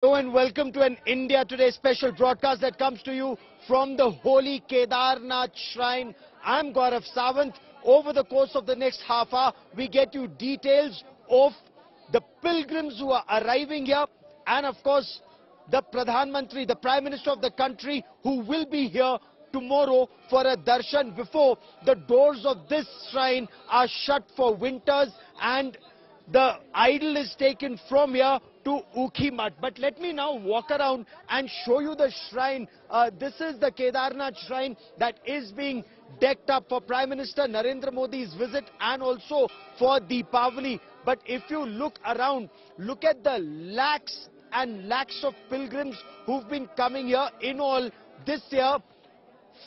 Hello and welcome to an India Today special broadcast that comes to you from the holy Kedarnath Shrine. I'm Gaurav Sawant. Over the course of the next half hour, we get you details of the pilgrims who are arriving here and of course the Pradhan Mantri, the Prime Minister of the country, who will be here tomorrow for a darshan before the doors of this shrine are shut for winters and the idol is taken from here to Ukhi Mat. But let me now walk around and show you the shrine. This is the Kedarnath shrine that is being decked up for Prime Minister Narendra Modi's visit and also for Deepavali. But if you look around, look at the lakhs and lakhs of pilgrims who've been coming here. In all, this year,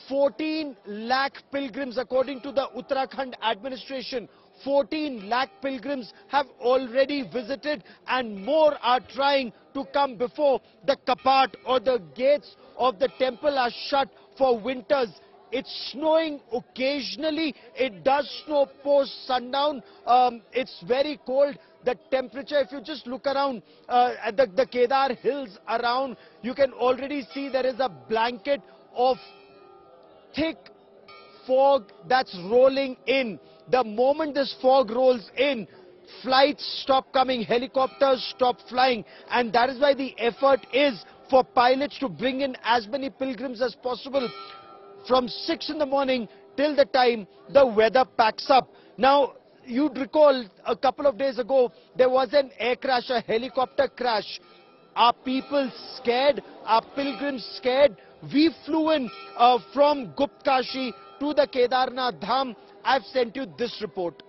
14 lakh pilgrims, according to the Uttarakhand administration. 14 lakh pilgrims have already visited and more are trying to come before the kapat or the gates of the temple are shut for winters. It's snowing occasionally. It does snow post sundown. It's very cold. The temperature, if you just look around at the Kedar hills around, you can already see there is a blanket of thick fog that's rolling in. The moment this fog rolls in, flights stop coming, helicopters stop flying, and that is why the effort is for pilots to bring in as many pilgrims as possible from 6 in the morning till the time the weather packs up. Now, you'd recall a couple of days ago, there was an air crash, a helicopter crash. Are people scared? Are pilgrims scared? We flew in from Guptkashi to the Kedarnath Dham. I've sent you this report.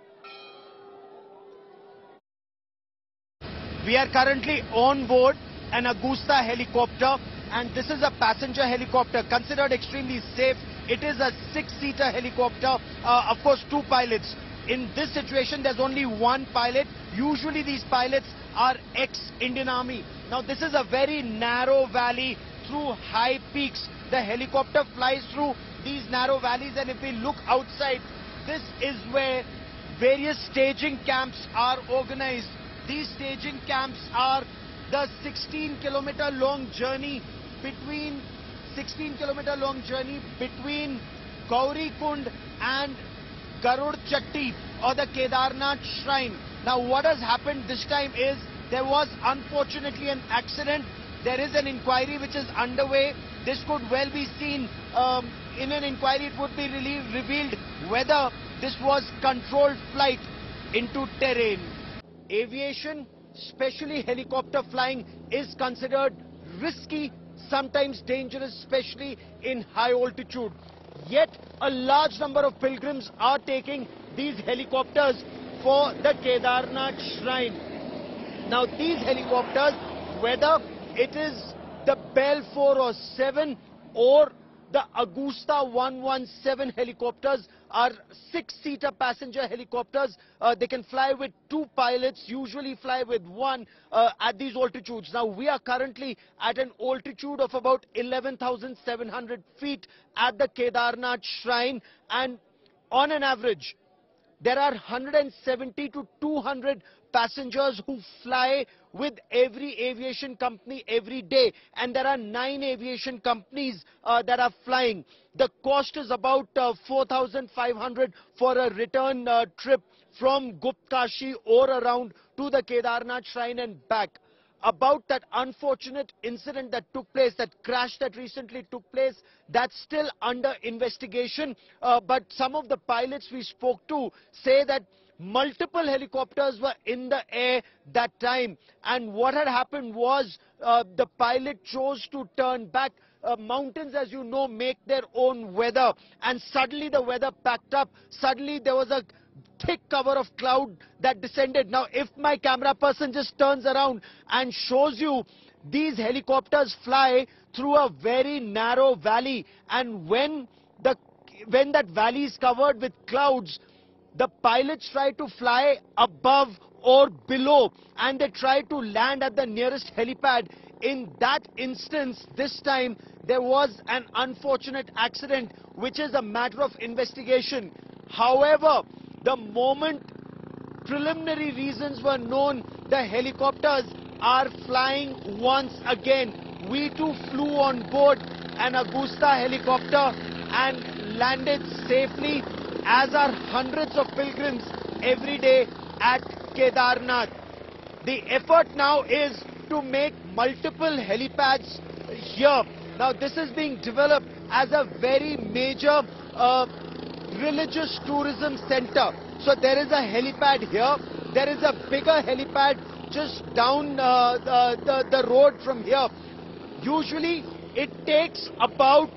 We are currently on board an Agusta helicopter, and this is a passenger helicopter considered extremely safe. It is a 6-seater helicopter, of course 2 pilots. In this situation, there's only 1 pilot. Usually these pilots are ex-Indian Army. Now this is a very narrow valley through high peaks. The helicopter flies through these narrow valleys, and if we look outside, this is where various staging camps are organized. These staging camps are the 16-kilometer long journey between Gauri Kund and Garud Chatti or the Kedarnath Shrine. Now what has happened this time is there was unfortunately an accident. There is an inquiry which is underway. This could well be seen in an inquiry. It would be revealed whether this was controlled flight into terrain. Aviation, especially helicopter flying, is considered risky, sometimes dangerous, especially in high altitude. Yet a large number of pilgrims are taking these helicopters for the Kedarnath Shrine. Now these helicopters, whether it is the Bell 407 or the Agusta 117 helicopters, are 6-seater passenger helicopters. They can fly with 2 pilots, usually fly with 1 at these altitudes. Now we are currently at an altitude of about 11,700 feet at the Kedarnath Shrine, and on an average there are 170 to 200 passengers who fly with every aviation company every day, and there are 9 aviation companies that are flying. The cost is about 4,500 for a return trip from Guptkashi or around to the Kedarnath Shrine and back. About that unfortunate incident that took place, that crash that recently took place, that's still under investigation. But some of the pilots we spoke to say that multiple helicopters were in the air that time, and what had happened was the pilot chose to turn back. Mountains, as you know, make their own weather, and suddenly the weather packed up. Suddenly there was a thick cover of cloud that descended. Now if my camera person just turns around and shows you, these helicopters fly through a very narrow valley, and when that valley is covered with clouds, the pilots try to fly above or below, and they try to land at the nearest helipad. In that instance, this time, there was an unfortunate accident, which is a matter of investigation. However, the moment preliminary reasons were known, the helicopters are flying once again. We too flew on board an Augusta helicopter and landed safely, as are hundreds of pilgrims every day at Kedarnath. The effort now is to make multiple helipads here. Now this is being developed as a very major religious tourism center. So there is a helipad here. There is a bigger helipad just down the road from here. Usually it takes about,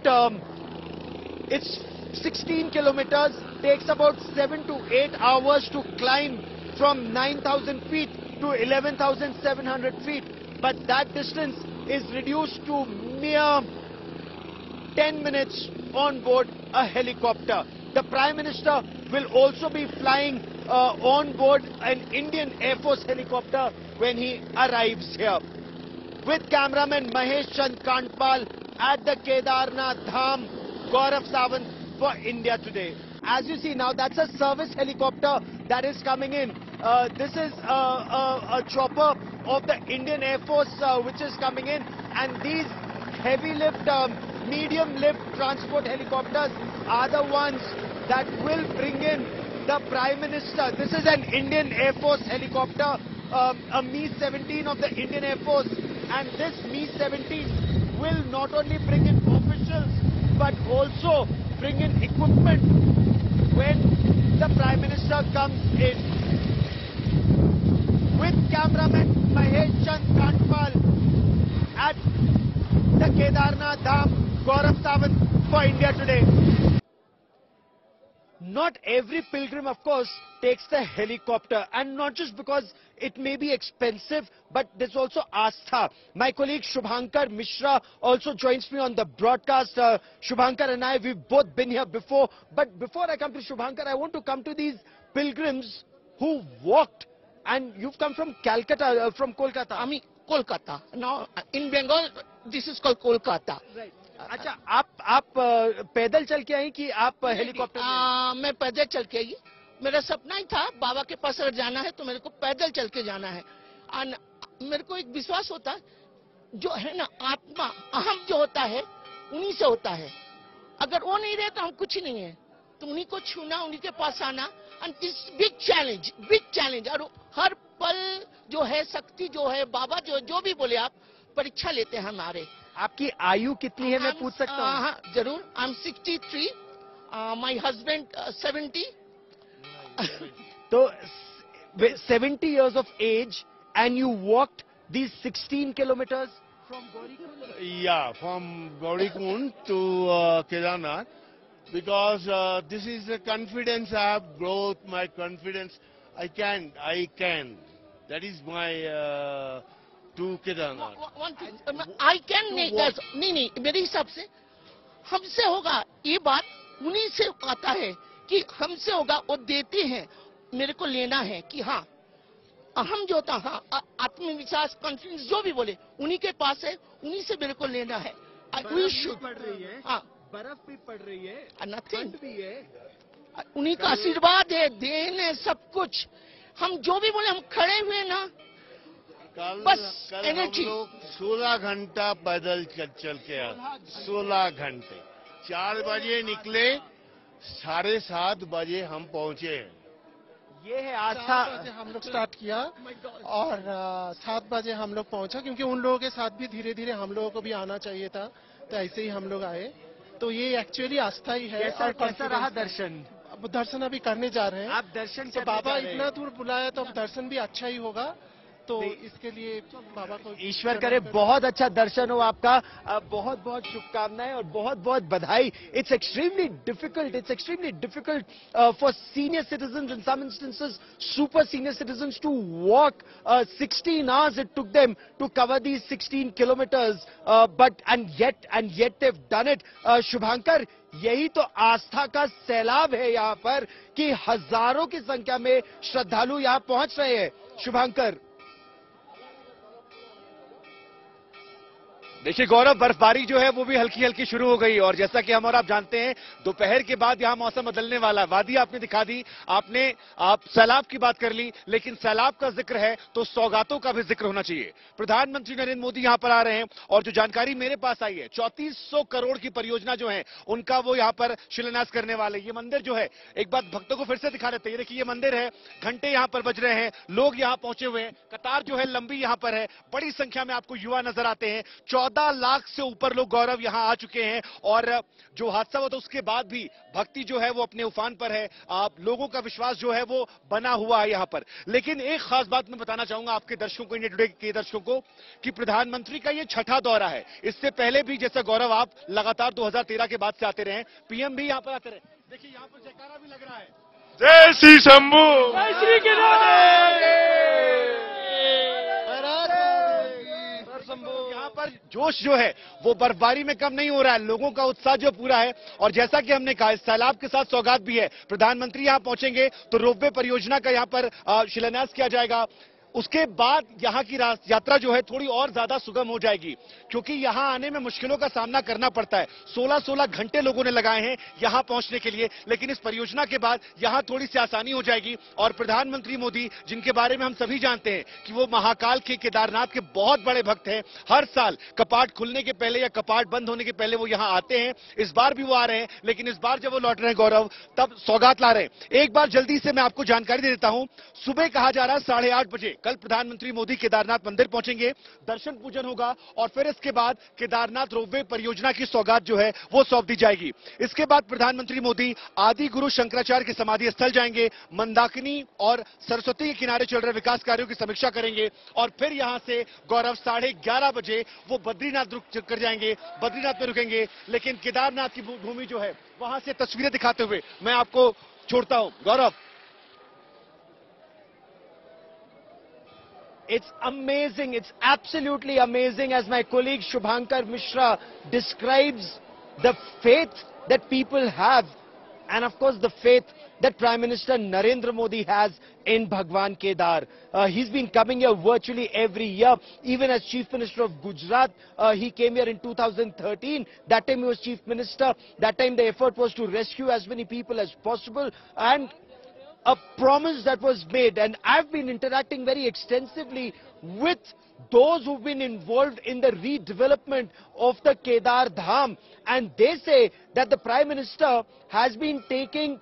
it's 16 kilometers, takes about 7 to 8 hours to climb from 9,000 feet to 11,700 feet. But that distance is reduced to mere 10 minutes on board a helicopter. The Prime Minister will also be flying on board an Indian Air Force helicopter when he arrives here. With cameraman Mahesh Chand Kantpal at the Kedarnath Dham, Gaurav Sawant for India Today. As you see now, that's a service helicopter that is coming in. This is a chopper of the Indian Air Force which is coming in, and these heavy lift, medium lift transport helicopters are the ones that will bring in the Prime Minister. This is an Indian Air Force helicopter, a Mi-17 of the Indian Air Force, and this Mi-17 will not only bring in officials but also bring in equipment when the Prime Minister comes in. With cameraman Mahesh Chand Kantpal at the Kedarnath Dham, Gaurav Sawant for India Today. Not every pilgrim, of course, takes the helicopter, and not just because it may be expensive, but there's also Astha. My colleague Shubhankar Mishra also joins me on the broadcast. Shubhankar and I, we've both been here before. But before I come to Shubhankar, I want to come to these pilgrims who walked. And you've come from Calcutta, from Kolkata. I mean, Kolkata. Now, in Bengal, this is called Kolkata. Right. अच्छा, आप पैदल चल के आई कि आप helicopter में? मैं पैदल चल के आई. मेरा सपना ही था बाबा के पास अगर जाना है तो मेरे को पैदल चल के जाना है. और मेरे को एक विश्वास होता है, जो है ना आत्मा, अहम जो होता है, उन्हीं से होता है. अगर वो नहीं रहे तो हम कुछ नहीं है. तो उन्हीं को छूना, उन्हीं के पास आना, एंड इस बिग चैलेंज. और हर पल जो है, शक्ति जो है, बाबा जो भी बोले आप, परीक्षा लेते हैं हमारे. आपकी आयु कितनी है, मैं पूछ सकता हूँ? हाँ, जरूर. I am 63, my husband 70. तो 70 years of age, and you walked these 16 kilometers from Gaurikund? Yeah, from Gaurikund to Kedarnath, because this is the confidence I have, growth, my confidence. I can. That is my to Kedarnath. One thing, I can make that. नहीं, मेरे हिसाब से हमसे होगा. ये बात उन्हीं से आता है कि हमसे होगा, वो देते हैं, मेरे को लेना है कि हाँ, हम जो होता, हाँ, आत्मविश्वास, कॉन्फिडेंस, जो भी बोले, उन्हीं के पास है, उन्हीं से मेरे को लेना है. पड़ रही है, हाँ, बर्फ भी पड़ रही है, नथिंग भी है, उन्हीं का आशीर्वाद है, देन है, सब कुछ. हम जो भी बोले, हम खड़े हुए ना, बस एनर्जी. 16 घंटा पैदल चल के आए. 16 घंटे. 4 बजे निकले, 7:30 बजे हम पहुंचे. ये है आस्था. 7 बजे हम लोग स्टार्ट किया और 7 बजे हम लोग पहुंचा, क्योंकि उन लोगों के साथ भी धीरे धीरे हम लोगों को भी आना चाहिए था, तो ऐसे ही हम लोग आए. तो ये एक्चुअली आस्था ही है. कैसा रहा दर्शन? दर्शन अभी करने जा रहे हैं. आप दर्शन तो बाबा इतना दूर बुलाया तो अब दर्शन भी अच्छा ही होगा, तो इसके लिए बाबा को ईश्वर करे बहुत अच्छा दर्शन हो आपका. बहुत बहुत शुभकामनाएं और बहुत बहुत बधाई. It's extremely difficult for senior citizens, in some instances super senior citizens, to walk 16 hours it took them to cover these 16 kilometers, but and yet they've done it. Shubhankar, यही तो आस्था का सैलाब है यहाँ पर कि हजारों की संख्या में श्रद्धालु यहाँ पहुंच रहे हैं. शुभांकर. देखिए गौरव, बर्फबारी जो है वो भी हल्की हल्की शुरू हो गई और जैसा कि हम और आप जानते हैं दोपहर के बाद यहां मौसम बदलने वाला है। वादी आपने दिखा दी, आप सैलाब की बात कर ली, लेकिन सैलाब का जिक्र है तो सौगातों का भी जिक्र होना चाहिए। प्रधानमंत्री नरेंद्र मोदी यहां पर आ रहे हैं और जो जानकारी मेरे पास आई है 3400 करोड़ की परियोजना जो है उनका वो यहां पर शिलान्यास करने वाले। ये मंदिर जो है, एक बात भक्तों को फिर से दिखा देते हैं, देखिए ये मंदिर है, घंटे यहां पर बज रहे हैं, लोग यहां पहुंचे हुए हैं, कतार जो है लंबी यहां पर है, बड़ी संख्या में आपको युवा नजर आते हैं। 14 लाख से ऊपर लोग गौरव यहां आ चुके हैं और जो हादसा हुआ था उसके बाद भी भक्ति जो है वो अपने उफान पर है। आप लोगों का विश्वास जो है वो बना हुआ है यहां पर। लेकिन एक खास बात मैं बताना चाहूंगा आपके दर्शकों को, इंडिया टुडे के दर्शकों को, कि प्रधानमंत्री का ये छठा दौरा है। इससे पहले भी जैसा गौरव आप लगातार 2013 के बाद से आते रहे, पीएम भी यहां पर आते रहे। देखिए यहां पर जयकारा भी लग रहा है, जय श्री शंभू, जय श्री केदारनाथ। यहां पर जोश जो है वो बर्फबारी में कम नहीं हो रहा है, लोगों का उत्साह जो पूरा है। और जैसा कि हमने कहा, इस सैलाब के साथ सौगात भी है। प्रधानमंत्री यहां पहुंचेंगे तो रोपवे परियोजना का यहां पर शिलान्यास किया जाएगा। उसके बाद यहां की यात्रा जो है थोड़ी और ज्यादा सुगम हो जाएगी, क्योंकि यहां आने में मुश्किलों का सामना करना पड़ता है। 16-16 घंटे लोगों ने लगाए हैं यहां पहुंचने के लिए, लेकिन इस परियोजना के बाद यहां थोड़ी सी आसानी हो जाएगी। और प्रधानमंत्री मोदी, जिनके बारे में हम सभी जानते हैं कि वो महाकाल के केदारनाथ के बहुत बड़े भक्त हैं, हर साल कपाट खुलने के पहले या कपाट बंद होने के पहले वो यहां आते हैं। इस बार भी वो आ रहे हैं, लेकिन इस बार जब वो लौट रहे हैं गौरव, तब सौगात ला रहे हैं। एक बार जल्दी से मैं आपको जानकारी दे देता हूं, सुबह कहा जा रहा है 8:30 बजे कल प्रधानमंत्री मोदी केदारनाथ मंदिर पहुंचेंगे, दर्शन पूजन होगा और फिर इसके बाद केदारनाथ रोपवे परियोजना की सौगात जो है वो सौंप दी जाएगी। इसके बाद प्रधानमंत्री मोदी आदि गुरु शंकराचार्य के समाधि स्थल जाएंगे, मंदाकिनी और सरस्वती के किनारे चल रहे विकास कार्यों की समीक्षा करेंगे और फिर यहां से गौरव 11:30 बजे वो बद्रीनाथ कर जाएंगे, बद्रीनाथ में रुकेंगे। लेकिन केदारनाथ की भूमि जो है वहां से तस्वीरें दिखाते हुए मैं आपको छोड़ता हूं गौरव। It's amazing. It's absolutely amazing, as my colleague Shubhankar Mishra describes the faith that people have, and of course the faith that Prime Minister Narendra Modi has in Bhagwan Kedar. He's been coming here virtually every year. Even as Chief Minister of Gujarat, he came here in 2013. That time he was Chief Minister. That time the effort was to rescue as many people as possible, and a promise that was made. And I've been interacting very extensively with those who've been involved in the redevelopment of the Kedar Dham, and they say that the Prime Minister has been taking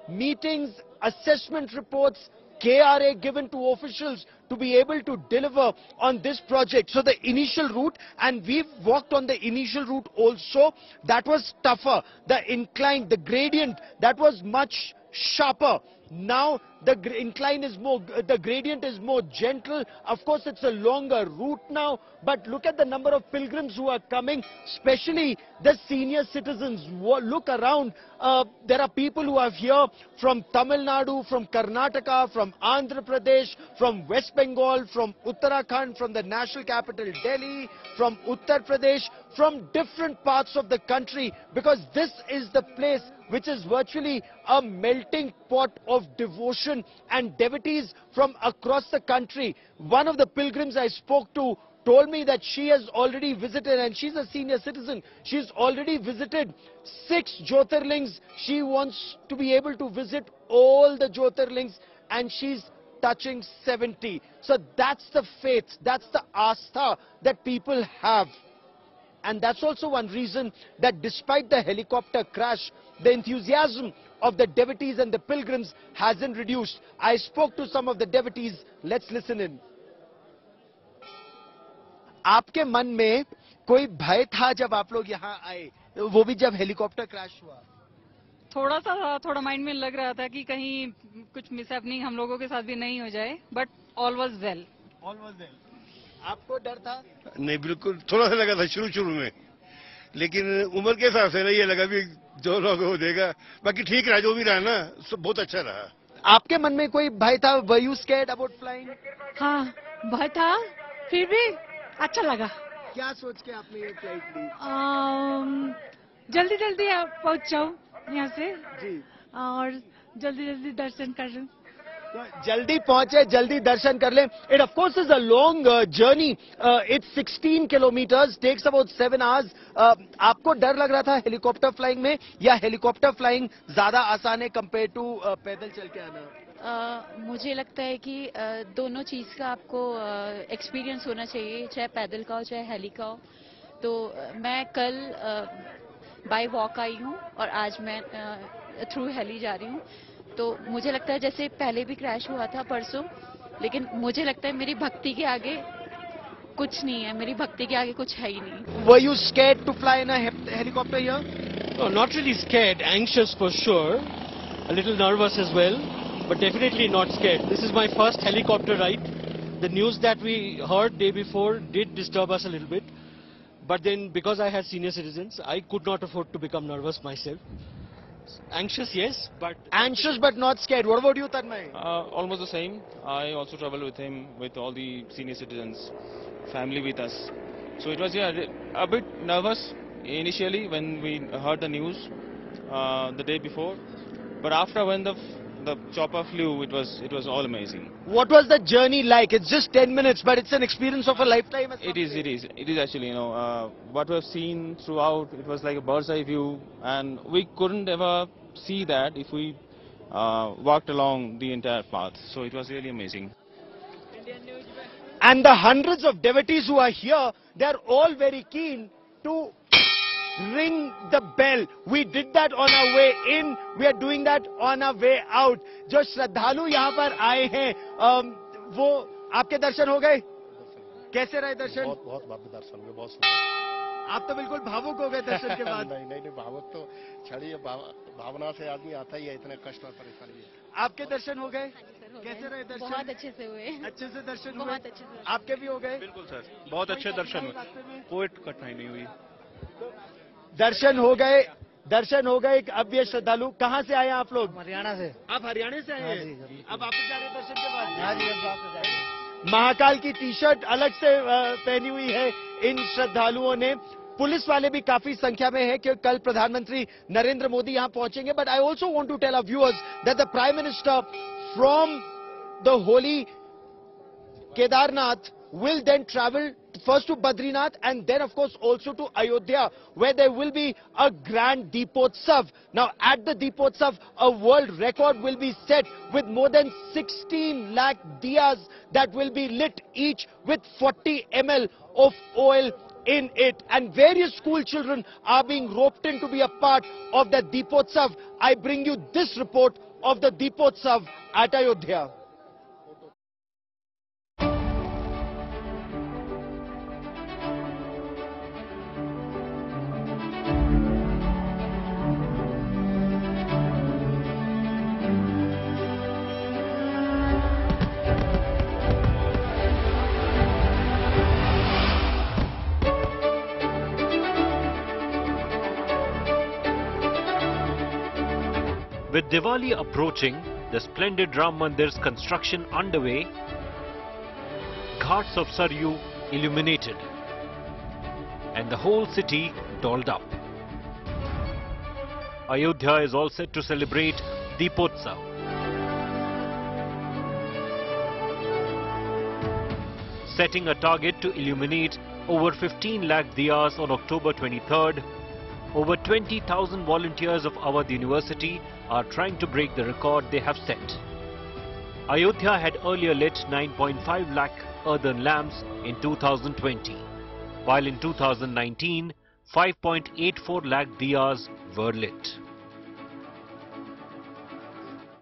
meetings, assessment reports, KRA given to officials to be able to deliver on this project. So the initial route, and we've walked on the initial route also, that was tougher. The incline, the gradient, that was much sharper. Now the incline is more, the gradient is more gentle. Of course, it's a longer route now, but look at the number of pilgrims who are coming, especially the senior citizens. Look around. There are people who are here from Tamil Nadu, from Karnataka, from Andhra Pradesh, from West Bengal, from Uttarakhand, from the national capital Delhi, from Uttar Pradesh, from different parts of the country, because this is the place which is virtually a melting pot of devotion and devotees from across the country. One of the pilgrims I spoke to told me that she has already visited, and she's a senior citizen, she's already visited 6 Jyotirlings. She wants to be able to visit all the Jyotirlings, and she's touching 70. So that's the faith, that's the astha that people have. And that's also one reason that despite the helicopter crash, the enthusiasm of the devotees and the pilgrims hasn't reduced. I spoke to some of the devotees. Let's listen in. आपके मन में कोई भय था जब आप लोग यहाँ आए, वो भी जब हेलीकॉप्टर क्रैश हुआ? थोड़ा माइंड में लग रहा था कि कहीं कुछ मिसहैपनिंग हम लोगों के साथ भी नहीं हो जाए, but all was well. All was well. आपको डर था? नहीं, बिल्कुल थोड़ा सा लगा था शुरू में, लेकिन उम्र के हिसाब से ना ये लगा भी जो लोग हो देगा, बाकी ठीक रहा, जो भी रहा ना सब बहुत अच्छा रहा. आपके मन में कोई भय था? Were you scared about flying? हाँ, भय था, फिर भी अच्छा लगा. क्या सोच के आपने ये फ्लाइट ली? जल्दी पहुंच जाऊं यहाँ से जी, और जल्दी दर्शन कर लूं. जल्दी पहुंचे, जल्दी दर्शन कर लें. It of course is a long journey. It's 16 kilometers, takes about 7 hours. आपको डर लग रहा था हेलीकॉप्टर फ्लाइंग में, या हेलीकॉप्टर फ्लाइंग ज्यादा आसान है कंपेयर टू पैदल चल के आना? मुझे लगता है कि दोनों चीज का आपको एक्सपीरियंस होना चाहिए, चाहे पैदल का हो चाहे हेली का हो. तो मैं कल बाय वॉक आई हूँ और आज मैं थ्रू हेली जा रही हूँ. तो मुझे लगता है जैसे पहले भी क्रैश हुआ था परसों, लेकिन मुझे लगता है मेरी भक्ति के आगे कुछ नहीं है, मेरी भक्ति के आगे कुछ है ही नहीं. Were you scared to fly in a helicopter here? No, not really scared, anxious for sure, a little nervous as well, but definitely not scared. This is my first helicopter ride. The news that we heard day before did disturb us a little bit, but then because I had senior citizens, I could not afford to become nervous myself. Anxious, yes, but... Anxious but not scared. What about you, Tanmay? Almost the same. I also traveled with him, with all the senior citizens, family with us. So it was, yeah, a bit nervous initially when we heard the news the day before. But after when the chopper flew, it was all amazing. What was the journey like? It's just 10 minutes, but it's an experience of a lifetime. It is actually, you know, what we've seen throughout, it was like a bird's eye view, and we couldn't ever see that if we walked along the entire path. So it was really amazing. And the hundreds of devotees who are here, they're all very keen to ring the bell. We did that on our way in, we are doing that on our way out. जो श्रद्धालु यहाँ पर आए हैं, वो आपके दर्शन हो गए? कैसे रहे दर्शन? बहुत भव्य दर्शन हुए, बहुत सुंदर. आप तो बिल्कुल भावुक हो गए दर्शन के बाद. नहीं, भावुक तो छड़ी भावना से आदमी आता ही है, इतने कष्ट और परेशानी. आपके दर्शन हो गए? कैसे रहे दर्शन? बहुत अच्छे से हुए. अच्छे से दर्शन हुए? बहुत अच्छे से. आपके भी हो गए? बिल्कुल सर, बहुत अच्छे दर्शन हुए, कोई कठिनाई नहीं हुई. दर्शन हो गए, दर्शन हो गए. अब ये श्रद्धालु कहाँ से आए आप लोग? हरियाणा से. आप हरियाणा से आए हैं? अब वापस जा रहे हैं दर्शन के बाद? हाँ जी, अब वापस जाएंगे. महाकाल की टी शर्ट अलग से पहनी हुई है इन श्रद्धालुओं ने. पुलिस वाले भी काफी संख्या में हैं कि कल प्रधानमंत्री नरेंद्र मोदी यहां पहुंचेंगे. But I also want to tell our viewers that the prime minister from the holy Kedarnath will then travel first to Badrinath and then of course also to Ayodhya, where there will be a grand Deepotsav. Now at the Deepotsav, a world record will be set with more than 16 lakh diyas that will be lit, each with 40 ml of oil in it. And various school children are being roped in to be a part of the Deepotsav. I bring you this report of the Deepotsav at Ayodhya. With Diwali approaching, the splendid Ram Mandir's construction underway, ghats of Saryu illuminated, and the whole city dolled up. Ayodhya is all set to celebrate Deepotsav. Setting a target to illuminate over 15 lakh diyas on October 23rd, over 20,000 volunteers of Awadh University are trying to break the record they have set. Ayodhya had earlier lit 9.5 lakh earthen lamps in 2020, while in 2019, 5.84 lakh diyas were lit.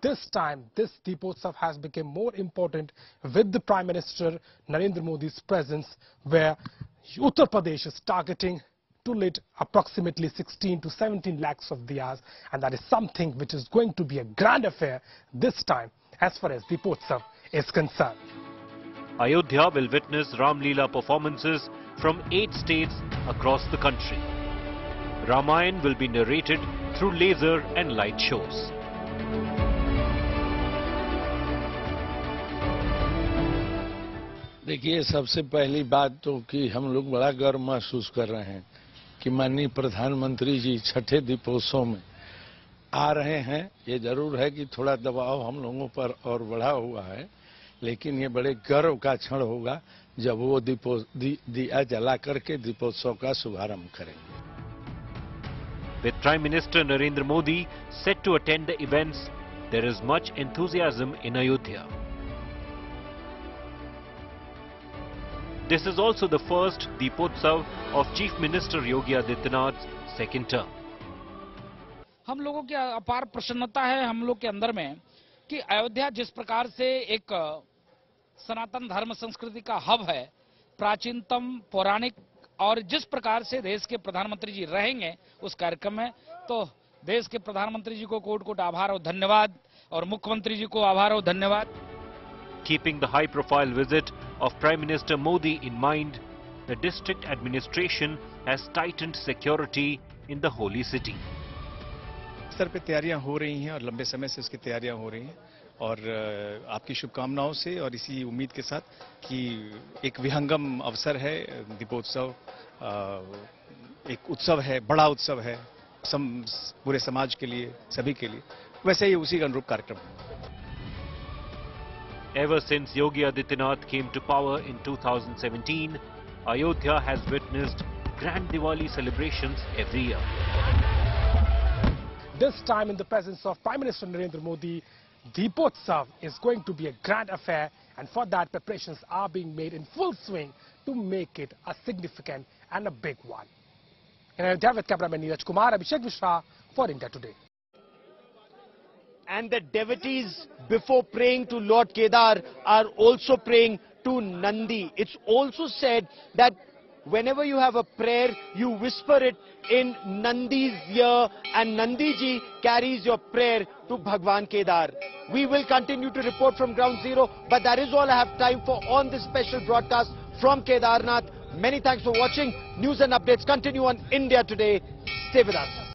This time, this Deepotsav has become more important with the Prime Minister Narendra Modi's presence, where Uttar Pradesh is targeting to lit approximately 16 to 17 lakhs of diyas, and that is something which is going to be a grand affair this time as far as Deepotsav is concerned. Ayodhya will witness Ram Leela performances from 8 states across the country. Ramayan will be narrated through laser and light shows. देखिए, सबसे पहली बात तो कि हम लोग बड़ा गर्व महसूस कर रहे हैं कि माननीय प्रधानमंत्री जी छठे दीपोत्सव में आ रहे हैं। ये जरूर है कि थोड़ा दबाव हम लोगों पर और बढ़ा हुआ है, लेकिन ये बड़े गर्व का क्षण होगा जब वो दिया जला करके दीपोत्सव का शुभारंभ करेंगे। With Prime Minister Narendra Modi set to attend the events, there is much enthusiasm in Ayodhya. This is also the first Deepotsav of Chief Minister Yogi Adityanath's second term. हम लोगों की अपार प्रसन्नता है हम लोग के अंदर में कि अयोध्या जिस प्रकार से एक सनातन धर्म संस्कृति का हब है, प्राचीनतम पौराणिक, और जिस प्रकार से देश के प्रधानमंत्री जी रहेंगे उस कार्यक्रम में, तो देश के प्रधानमंत्री जी को कोट-कोट आभार और धन्यवाद, और मुख्यमंत्री जी को आभार और धन्यवाद। Keeping the high-profile visit of Prime Minister Modi in mind, the district administration has tightened security in the holy city. स्तर पे तैयारियां हो रही हैं और लंबे समय से उसकी तैयारियां हो रही हैं, और आपकी शुभकामनाओं से और इसी उम्मीद के साथ कि एक विहंगम अवसर है दीपोत्सव, एक उत्सव है, बड़ा उत्सव है पूरे समाज के लिए, सभी के लिए, वैसे ही उसी का अनुरूप कार्यक्रम है। Ever since Yogi Adityanath came to power in 2017, Ayodhya has witnessed grand Diwali celebrations every year. This time, in the presence of Prime Minister Narendra Modi, Deepotsav is going to be a grand affair, and for that preparations are being made in full swing to make it a significant and a big one. In Ayodhya with cameraman Neeraj Kumar, Abhishek Mishra for India Today. And the devotees, before praying to Lord Kedar, are also praying to Nandi. It's also said that whenever you have a prayer, you whisper it in Nandi's ear, and Nandi ji carries your prayer to Bhagwan Kedar. We will continue to report from ground zero, but that is all I have time for on this special broadcast from Kedarnath. Many thanks for watching. News and updates continue on India Today. Stay with us.